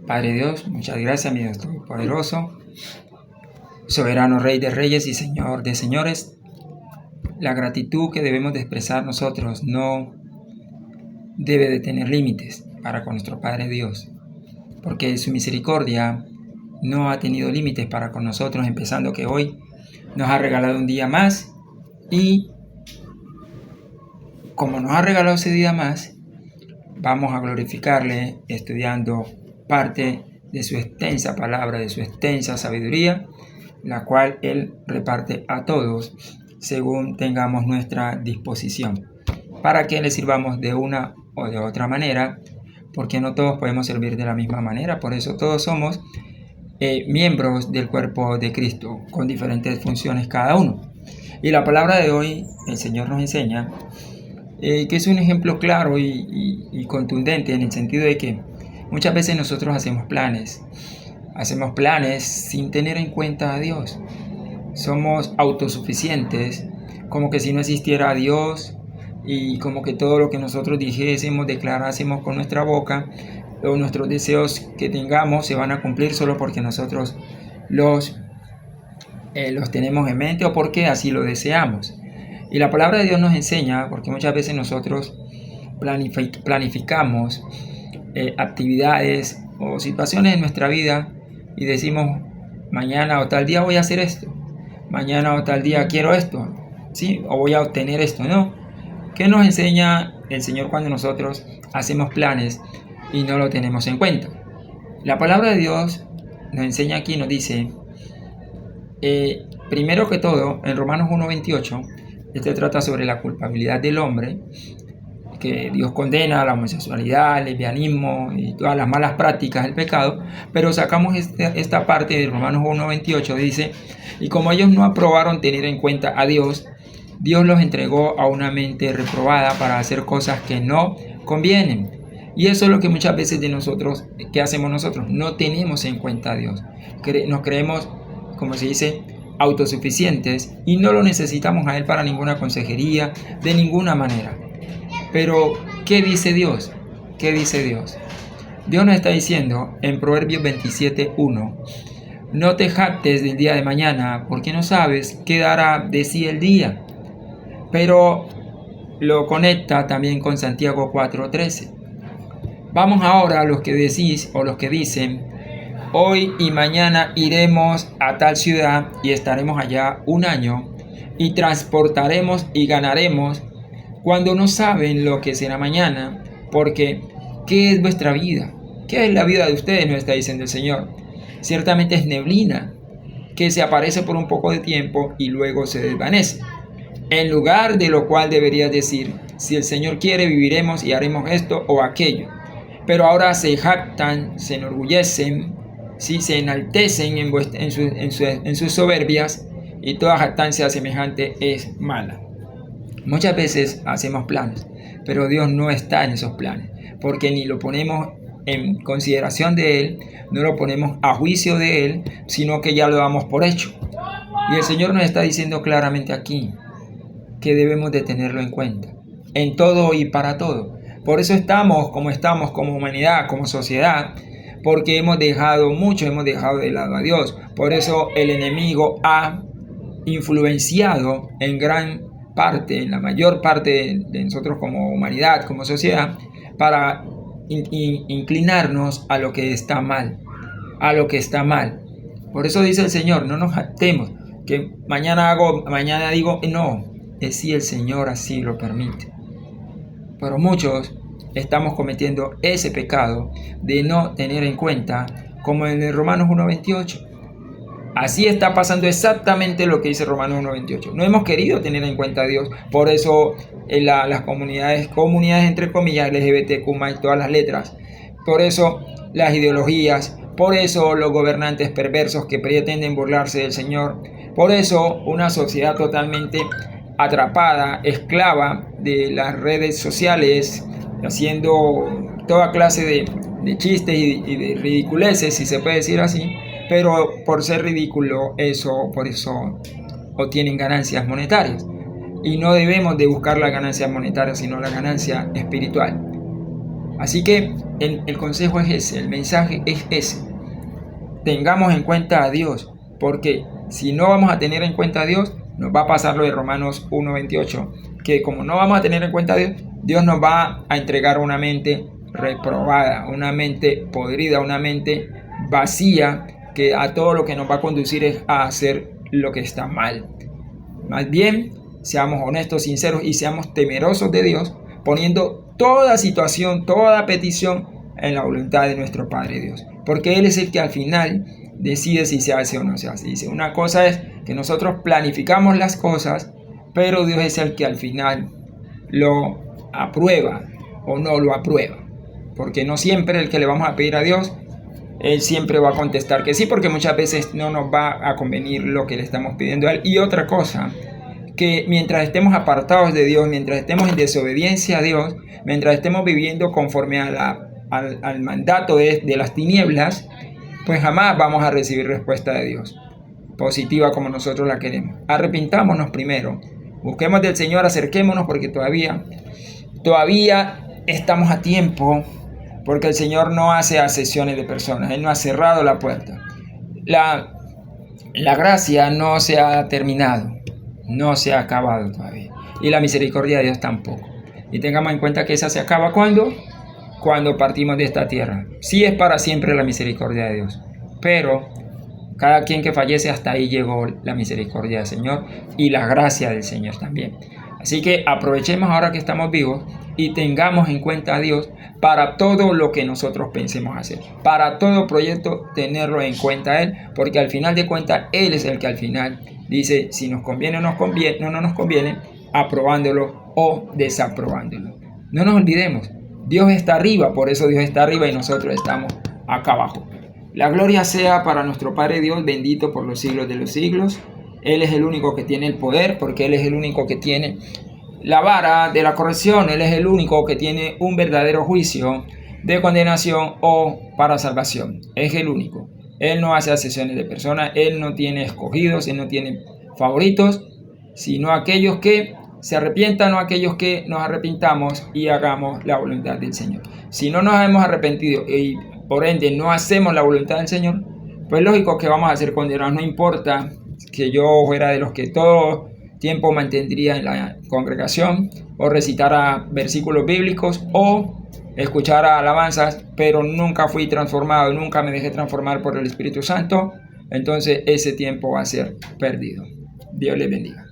Padre Dios, muchas gracias, mi Dios Todopoderoso, soberano Rey de Reyes y Señor de Señores. La gratitud que debemos de expresar nosotros no debe de tener límites para con nuestro Padre Dios, porque su misericordia no ha tenido límites para con nosotros, empezando que hoy nos ha regalado un día más, y como nos ha regalado ese día más, vamos a glorificarle estudiando parte de su extensa palabra, de su extensa sabiduría, la cual Él reparte a todos según tengamos nuestra disposición, para que le sirvamos de una o de otra manera, porque no todos podemos servir de la misma manera. Por eso todos somos miembros del cuerpo de Cristo, con diferentes funciones cada uno. Y la palabra de hoy, el Señor nos enseña que es un ejemplo claro y contundente, en el sentido de que muchas veces nosotros hacemos planes sin tener en cuenta a Dios. Somos autosuficientes, como que si no existiera Dios, y como que todo lo que nosotros dijésemos, declarásemos con nuestra boca, o nuestros deseos que tengamos se van a cumplir solo porque nosotros los tenemos en mente o porque así lo deseamos. Y la palabra de Dios nos enseña, porque muchas veces nosotros planificamos actividades o situaciones en nuestra vida y decimos, mañana o tal día voy a hacer esto, mañana o tal día quiero esto, ¿sí? O voy a obtener esto, ¿no? ¿Qué nos enseña el Señor cuando nosotros hacemos planes y no lo tenemos en cuenta? La palabra de Dios nos enseña aquí, nos dice, primero que todo, en Romanos 1:28, este trata sobre la culpabilidad del hombre, que Dios condena la homosexualidad, el lesbianismo y todas las malas prácticas del pecado, pero sacamos esta parte de Romanos 1:28, dice, y como ellos no aprobaron tener en cuenta a Dios, Dios los entregó a una mente reprobada para hacer cosas que no convienen. Y eso es lo que muchas veces de nosotros, ¿qué hacemos nosotros? No tenemos en cuenta a Dios. Nos creemos, como se dice, autosuficientes y no lo necesitamos a Él para ninguna consejería, de ninguna manera. Pero, ¿qué dice Dios? ¿Qué dice Dios? Dios nos está diciendo en Proverbios 27:1, no te jactes del día de mañana, porque no sabes qué dará de sí el día. Pero lo conecta también con Santiago 4:13. Vamos ahora a los que decís o los que dicen, hoy y mañana iremos a tal ciudad y estaremos allá un año y transportaremos y ganaremos, cuando no saben lo que será mañana, porque ¿qué es vuestra vida? ¿Qué es la vida de ustedes? Nos está diciendo el Señor. Ciertamente es neblina que se aparece por un poco de tiempo y luego se desvanece. En lugar de lo cual deberías decir, si el Señor quiere viviremos y haremos esto o aquello. Pero ahora se jactan, se enorgullecen, ¿sí? Se enaltecen en sus soberbias, y toda jactancia semejante es mala. Muchas veces hacemos planes, pero Dios no está en esos planes, porque ni lo ponemos en consideración de Él, no lo ponemos a juicio de Él, sino que ya lo damos por hecho. Y el Señor nos está diciendo claramente aquí que debemos de tenerlo en cuenta, en todo y para todo. Por eso estamos como humanidad, como sociedad, porque hemos dejado de lado a Dios. Por eso el enemigo ha influenciado en gran parte, en la mayor parte de nosotros como humanidad, como sociedad, para inclinarnos a lo que está mal, Por eso dice el Señor, no nos jactemos, que mañana digo, no, es si el Señor así lo permite. Pero muchos estamos cometiendo ese pecado de no tener en cuenta, como en el Romanos 1:28. Así está pasando exactamente lo que dice Romanos 1:28. No hemos querido tener en cuenta a Dios. Por eso las comunidades entre comillas, LGBTQ+, todas las letras. Por eso las ideologías. Por eso los gobernantes perversos que pretenden burlarse del Señor. Por eso una sociedad totalmente atrapada, esclava de las redes sociales, haciendo toda clase de chistes y de ridiculeces, si se puede decir así, pero por ser ridículo, por eso obtienen ganancias monetarias. Y no debemos de buscar la ganancia monetaria, sino la ganancia espiritual. Así que el consejo es ese, el mensaje es ese. Tengamos en cuenta a Dios, porque si no vamos a tener en cuenta a Dios, nos va a pasar lo de Romanos 1:28, que como no vamos a tener en cuenta a Dios, Dios nos va a entregar una mente reprobada, una mente podrida, una mente vacía, que a todo lo que nos va a conducir es a hacer lo que está mal. Más bien, seamos honestos, sinceros y seamos temerosos de Dios, poniendo toda situación, toda petición en la voluntad de nuestro Padre Dios, porque Él es el que al final decide si se hace o no se hace. Dice, una cosa es que nosotros planificamos las cosas, pero Dios es el que al final lo aprueba o no lo aprueba, porque no siempre el que le vamos a pedir a Dios, Él siempre va a contestar que sí, porque muchas veces no nos va a convenir lo que le estamos pidiendo a Él. Y otra cosa, que mientras estemos apartados de Dios, mientras estemos en desobediencia a Dios, mientras estemos viviendo conforme a al mandato de las tinieblas, pues jamás vamos a recibir respuesta de Dios positiva como nosotros la queremos. Arrepintámonos primero, busquemos del Señor, acerquémonos, porque todavía estamos a tiempo, porque el Señor no hace acepciones de personas, Él no ha cerrado la puerta. La gracia no se ha terminado, no se ha acabado todavía, y la misericordia de Dios tampoco. Y tengamos en cuenta que esa se acaba cuando partimos de esta tierra. Sí es para siempre la misericordia de Dios, pero cada quien que fallece, hasta ahí llegó la misericordia del Señor y la gracia del Señor también. Así que aprovechemos ahora que estamos vivos y tengamos en cuenta a Dios para todo lo que nosotros pensemos hacer. Para todo proyecto, tenerlo en cuenta a Él, porque al final de cuentas, Él es el que al final dice si nos conviene o no nos conviene, aprobándolo o desaprobándolo. No nos olvidemos, Dios está arriba, por eso Dios está arriba y nosotros estamos acá abajo. La gloria sea para nuestro Padre Dios, bendito por los siglos de los siglos. Él es el único que tiene el poder, porque Él es el único que tiene la vara de la corrección. Él es el único que tiene un verdadero juicio de condenación o para salvación. Es el único. Él no hace acepciones de personas, Él no tiene escogidos, Él no tiene favoritos, sino aquellos que se arrepientan o aquellos que nos arrepintamos y hagamos la voluntad del Señor. Si no nos hemos arrepentido y por ende no hacemos la voluntad del Señor, pues lógico que vamos a ser condenados. No importa que yo fuera de los que todo tiempo mantendría en la congregación o recitara versículos bíblicos o escuchara alabanzas, pero nunca fui transformado, nunca me dejé transformar por el Espíritu Santo, entonces ese tiempo va a ser perdido. Dios les bendiga.